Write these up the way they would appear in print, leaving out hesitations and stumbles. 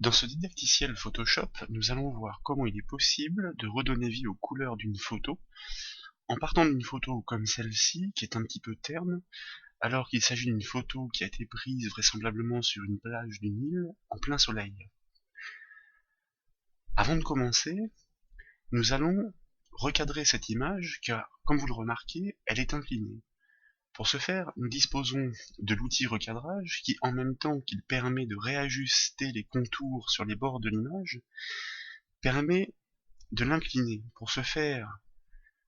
Dans ce didacticiel Photoshop, nous allons voir comment il est possible de redonner vie aux couleurs d'une photo en partant d'une photo comme celle-ci, qui est un petit peu terne, alors qu'il s'agit d'une photo qui a été prise vraisemblablement sur une plage d'une île en plein soleil. Avant de commencer, nous allons recadrer cette image car, comme vous le remarquez, elle est inclinée. Pour ce faire, nous disposons de l'outil recadrage qui, en même temps qu'il permet de réajuster les contours sur les bords de l'image, permet de l'incliner. Pour ce faire,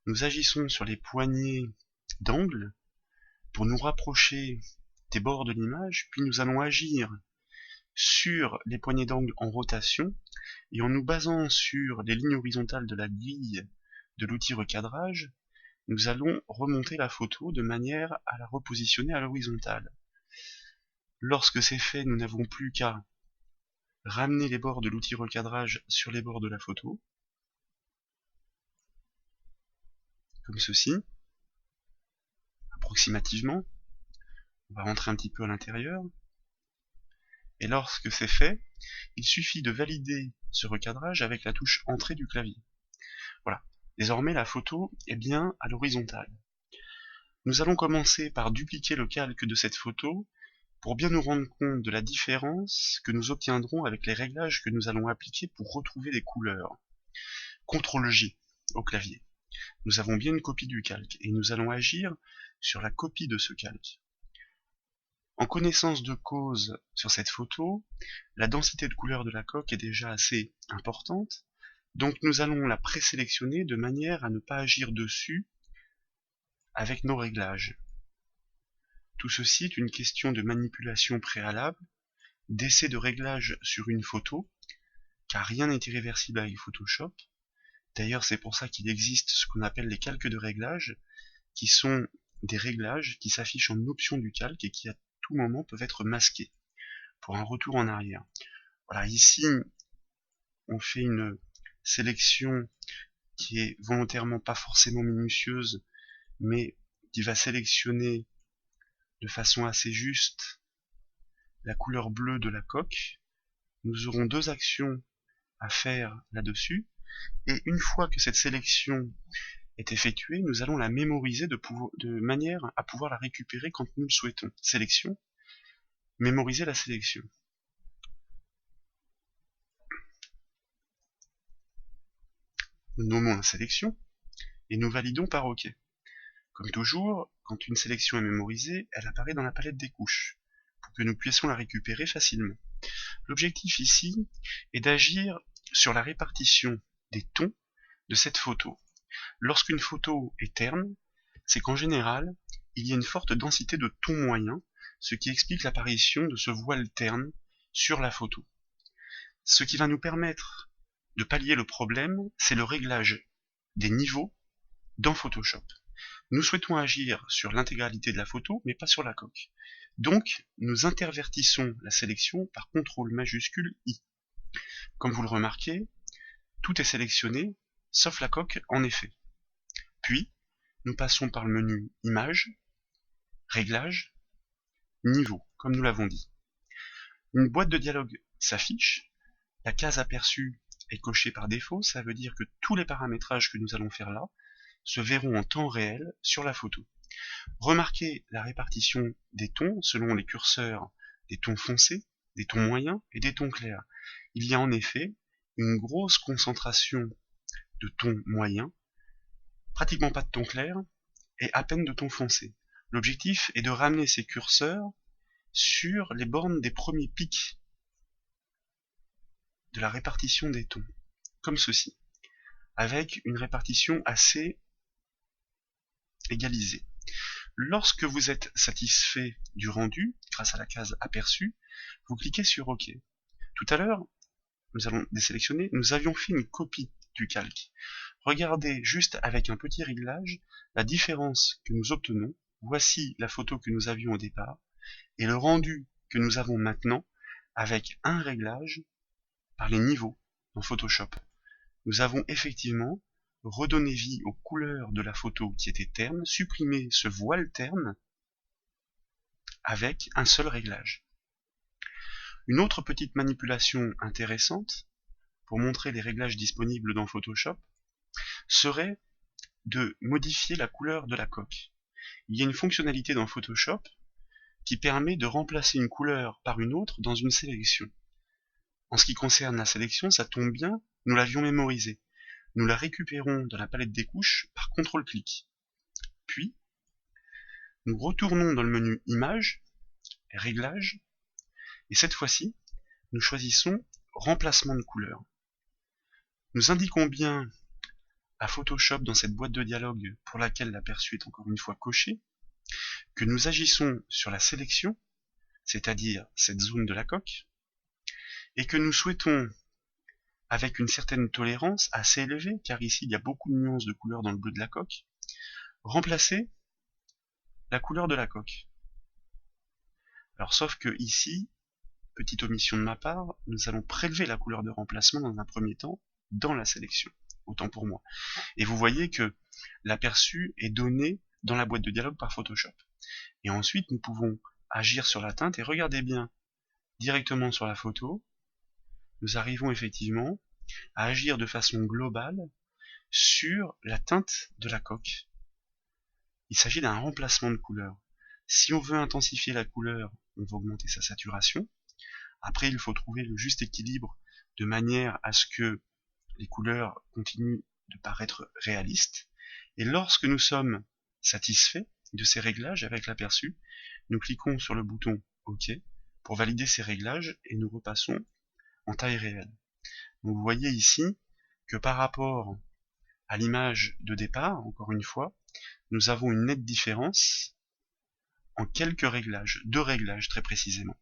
nous agissons sur les poignées d'angle pour nous rapprocher des bords de l'image, puis nous allons agir sur les poignées d'angle en rotation, et en nous basant sur les lignes horizontales de la grille de l'outil recadrage, nous allons remonter la photo de manière à la repositionner à l'horizontale. Lorsque c'est fait, nous n'avons plus qu'à ramener les bords de l'outil recadrage sur les bords de la photo, comme ceci, approximativement. On va rentrer un petit peu à l'intérieur. Et lorsque c'est fait, il suffit de valider ce recadrage avec la touche Entrée du clavier. Voilà. Désormais, la photo est bien à l'horizontale. Nous allons commencer par dupliquer le calque de cette photo pour bien nous rendre compte de la différence que nous obtiendrons avec les réglages que nous allons appliquer pour retrouver des couleurs. CTRL-J au clavier. Nous avons bien une copie du calque et nous allons agir sur la copie de ce calque. En connaissance de cause sur cette photo, la densité de couleur de la coque est déjà assez importante, donc nous allons la présélectionner de manière à ne pas agir dessus avec nos réglages. Tout ceci est une question de manipulation préalable, d'essai de réglage sur une photo, car rien n'est irréversible avec Photoshop. D'ailleurs, c'est pour ça qu'il existe ce qu'on appelle les calques de réglage, qui sont des réglages qui s'affichent en option du calque et qui à tout moment peuvent être masqués pour un retour en arrière. Voilà, ici, on fait une sélection qui est volontairement pas forcément minutieuse, mais qui va sélectionner de façon assez juste la couleur bleue de la coque. Nous aurons deux actions à faire là-dessus, et une fois que cette sélection est effectuée, nous allons la mémoriser de manière à pouvoir la récupérer quand nous le souhaitons. Sélection, mémoriser la sélection. Nous nommons la sélection, et nous validons par OK. Comme toujours, quand une sélection est mémorisée, elle apparaît dans la palette des couches, pour que nous puissions la récupérer facilement. L'objectif ici est d'agir sur la répartition des tons de cette photo. Lorsqu'une photo est terne, c'est qu'en général, il y a une forte densité de tons moyens, ce qui explique l'apparition de ce voile terne sur la photo. Ce qui va nous permettre de pallier le problème, c'est le réglage des niveaux dans Photoshop. Nous souhaitons agir sur l'intégralité de la photo, mais pas sur la coque. Donc, nous intervertissons la sélection par CTRL majuscule I. Comme vous le remarquez, tout est sélectionné, sauf la coque en effet. Puis, nous passons par le menu Images, Réglages, Niveau, comme nous l'avons dit. Une boîte de dialogue s'affiche, la case aperçue est cochée par défaut, ça veut dire que tous les paramétrages que nous allons faire là se verront en temps réel sur la photo. Remarquez la répartition des tons selon les curseurs des tons foncés, des tons moyens et des tons clairs. Il y a en effet une grosse concentration de tons moyens, pratiquement pas de tons clairs et à peine de tons foncés. L'objectif est de ramener ces curseurs sur les bornes des premiers pics de la répartition des tons, comme ceci, avec une répartition assez égalisée. Lorsque vous êtes satisfait du rendu, grâce à la case aperçue, vous cliquez sur OK. Tout à l'heure, nous allons désélectionner, nous avions fait une copie du calque. Regardez juste avec un petit réglage la différence que nous obtenons. Voici la photo que nous avions au départ et le rendu que nous avons maintenant avec un réglage par les niveaux dans Photoshop. Nous avons effectivement redonné vie aux couleurs de la photo qui était terne, supprimé ce voile terne avec un seul réglage. Une autre petite manipulation intéressante pour montrer les réglages disponibles dans Photoshop serait de modifier la couleur de la coque. Il y a une fonctionnalité dans Photoshop qui permet de remplacer une couleur par une autre dans une sélection. En ce qui concerne la sélection, ça tombe bien, nous l'avions mémorisée. Nous la récupérons dans la palette des couches par CTRL-clic. Puis, nous retournons dans le menu Images, Réglages, et cette fois-ci, nous choisissons Remplacement de couleur. Nous indiquons bien à Photoshop dans cette boîte de dialogue pour laquelle l'aperçu est encore une fois coché, que nous agissons sur la sélection, c'est-à-dire cette zone de la coque, et que nous souhaitons, avec une certaine tolérance assez élevée, car ici il y a beaucoup de nuances de couleurs dans le bleu de la coque, remplacer la couleur de la coque. Alors sauf que ici, petite omission de ma part, nous allons prélever la couleur de remplacement dans un premier temps dans la sélection, autant pour moi. Et vous voyez que l'aperçu est donné dans la boîte de dialogue par Photoshop. Et ensuite nous pouvons agir sur la teinte et regardez bien, directement sur la photo, nous arrivons effectivement à agir de façon globale sur la teinte de la coque. Il s'agit d'un remplacement de couleur. Si on veut intensifier la couleur, on va augmenter sa saturation. Après, il faut trouver le juste équilibre de manière à ce que les couleurs continuent de paraître réalistes. Et lorsque nous sommes satisfaits de ces réglages avec l'aperçu, nous cliquons sur le bouton OK pour valider ces réglages et nous repassons en taille réelle. Donc vous voyez ici que par rapport à l'image de départ, encore une fois, nous avons une nette différence en quelques réglages, 2 réglages très précisément.